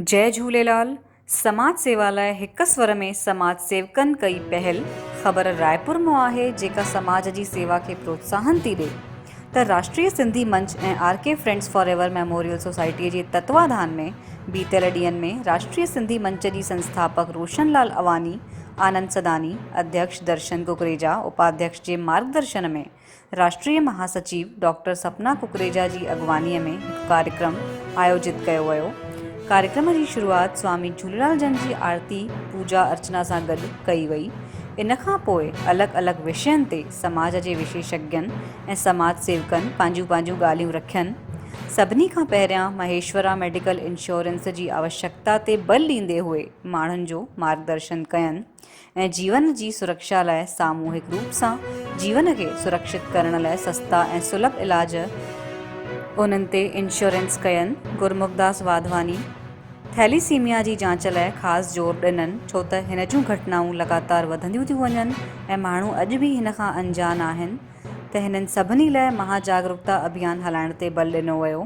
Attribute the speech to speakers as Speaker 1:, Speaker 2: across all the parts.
Speaker 1: जय झूलेलाल। समाज सेवा लाइ हिक स्वर में समाज सेवकनि कई पहल। ख़बर रायपुर मां आहे जेका समाज जी सेवा खे प्रोत्साहन थी ॾे त राष्ट्रीय सिंधी मंच ऐं आर.के. फ्रेंड्स फॉरएवर मेमोरियल सोसाइटीअ जे तत्वाधान में बीतल ॾींहंनि में राष्ट्रीय सिंधी मंच जी संस्थापक रोशनलाल अवानी, आनंद सदानी, अध्यक्ष दर्शन कुकरेजा, उपाध्यक्ष जे मार्गदर्शन में राष्ट्रीय महासचिव डॉक्टर सपना कुकरेजा जी अॻवानीअ में हिकु कार्यक्रम आयोजित कयो वियो। कार्यक्रम जी शुरूआत स्वामी झूलेलाल जन जी आरती पूजा अर्चना सां गॾु कई वई। इन खां पोइ अलॻि अलॻि विषयनि ते समाज जे विशेषज्ञनि ऐं समाज सेवकनि पंहिंजूं ॻाल्हियूं रखियनि। सभिनी खां पहिरियां महेश्वरा मेडिकल इंश्योरेंस जी आवश्यकता ते बल ॾींदे हुए माण्हुनि जो मार्गदर्शन कयनि ऐं जीवन जी सुरक्षा लाइ सामूहिक रूप सां जीवन खे सुरक्षित करण लाइ सस्ता ऐं सुलभ इलाज उन्हनि ते इंश्योरेंस कयनि। गुरमुखदास वाधवानी थैलीसीमिया जी जांच लाइ ख़ासि ज़ोर ॾिननि, छो त हिन जूं घटनाऊं लगातार वधंदियूं थियूं वञनि ऐं माण्हू अॼु बि हिन खां अनजान आहिनि, त हिननि सभिनी लाइ महाजागरूकता अभियान हलाइण ते बल ॾिनो वियो।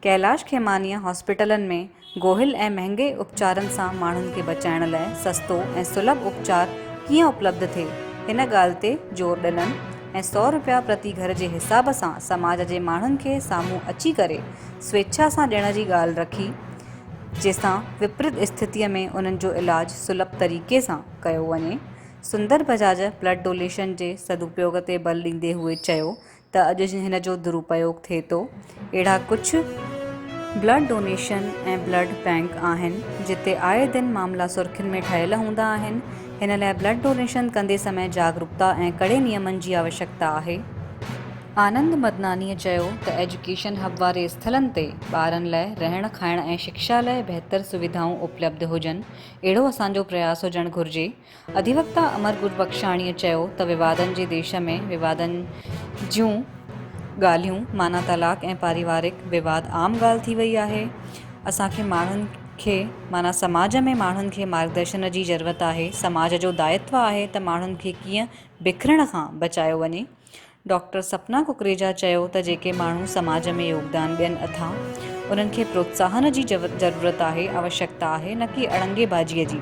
Speaker 1: कैलाश खेमानीअ हॉस्पिटलनि में गोहिल ऐं महांगे उपचारनि सां माण्हुनि खे बचाइण लाइ सस्तो ऐं सुलभ उपचार कीअं उपलब्ध थिए हिन ॻाल्हि ते ज़ोर ॾिननि ऐं 100 रुपया प्रति घर जे हिसाब सां समाज जे माण्हुनि खे साम्हूं अची करे स्वेच्छा सां ॾियण जी ॻाल्हि रखी, जंहिंसां विपरीत स्थितीअ में उन्हनि जो इलाजु सुलभ तरीक़े सां कयो वञे। सुंदर बजाज ब्लड डोनेशन जे सदुपयोग ते बल ॾींदे हुए चयो त अॼु हिन जो दुरुपयोग थिए थो। अहिड़ा कुझु ब्लड डोनेशन ऐं ब्लड बैंक आहिनि जिते आए दिन मामला सुर्खियुनि में ठहियल हूंदा आहिनि। हिन लाइ ब्लड डोनेशन कंदे समय जागरूकता ऐं कड़े नियमनि जी आवश्यकता आहे। आनंद मदनानीअ चयो त एजुकेशन हब वारे स्थलनि ते ॿारनि लाइ रहण खाइण ऐं शिक्षा लाइ बहितर सुविधाऊं उपलब्ध हुजनि, अहिड़ो असांजो प्रयास हुजणु घुरिजे। अधिवक्ता अमर गुरबख्शाणीअ चयो त विवादनि जे देश में विवादनि जूं ॻाल्हियूं माना तलाक ऐं पारिवारिक विवाद आम ॻाल्हि थी वई आहे। असांखे माण्हुनि खे माना समाज में माण्हुनि खे मार्गदर्शन जी ज़रूरत आहे। समाज जो दायित्व आहे त माण्हुनि खे कीअं बिखरण खां बचायो वञे। डॉक्टर सपना कुकरेजा चयो त जेके माण्हू समाज में योगदान ॾियनि अथा उन्हनि खे प्रोत्साहन जी ज़रूरत आहे, आवश्यकता आहे, न कि अड़ंगेबाज़ीअ जी।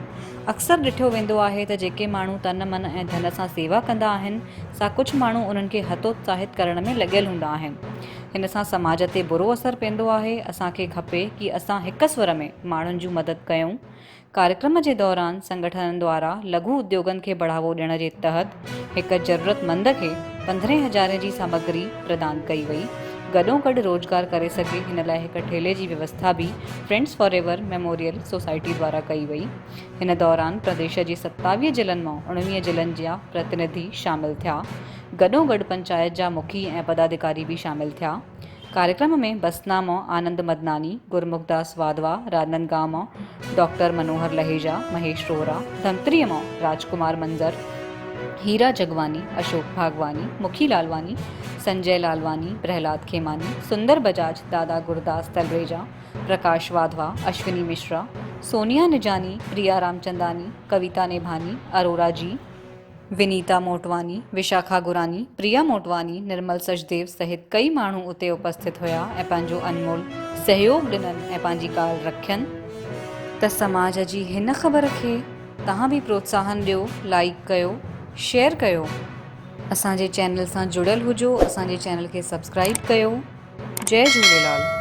Speaker 1: अक्सर ॾिठो वेंदो आहे त जेके माण्हू तन मन ऐं धन सां सेवा कंदा आहिनि सां कुझु माण्हू उन्हनि खे हतोत्साहित करण में लॻियल हूंदा आहिनि। हिन सां समाज ते बुरो असरु पवंदो आहे। असांखे खपे कि असां हिक स्वर में माण्हुनि जी मदद कयूं। कार्यक्रम जे दौरान संगठननि द्वारा लघु उद्योगनि खे बढ़ावो ॾियण जे तहत हिक ज़रूरतमंद खे 15,000 जी सामग्री प्रदान कई वई। गॾोगॾु रोज़गार करे सघे हिन लाइ हिक ठेले जी व्यवस्था बि फ्रेंड्स फॉरएवर मेमोरियल सोसाइटी द्वारा कई वई। हिन दौरान प्रदेश जे 27 ज़िलनि मां 19 ज़िलनि जा प्रतिनिधि शामिल थिया। गॾोगॾु पंचायत जा मुखी ऐं पदाधिकारी बि शामिल थिया। कार्यक्रम में बसना मां आनंद मदनानी, गुरमुखदास वाधवा, राजनांदगांव मां डॉक्टर मनोहर लहेजा, महेश रोहरा, धमतरीअ मां राजकुमार मंज़र, हीरा जगवानी, अशोक भागवानी, मुखी लालवानी, संजय लालवानी, प्रहलाद खेमानी, सुंदर बजाज, दादा गुरदास तलरेजा, प्रकाश वाधवा, अश्विनी मिश्रा, सोनिया निजानी, प्रिया रामचंदानी, कविता नेभानी, अरोरा जी, विनीता मोटवानी, विशाखा गुरानी, प्रिया मोटवानी, निर्मल सचदेव सहित कई माण्हू उते उपस्थित हुया ऐं पंहिंजो अनमोल सहयोग ॾिननि ऐं पंहिंजी ॻाल्हि रखियनि। त समाज जी हिन ख़बर खे तव्हां बि प्रोत्साहन ॾियो, लाइक कयो, शेयर कयो। असांजे चैनल सां जुड़ियल हुजो, असांजे चैनल खे सब्सक्राइब कयो। जय झूलेलाल।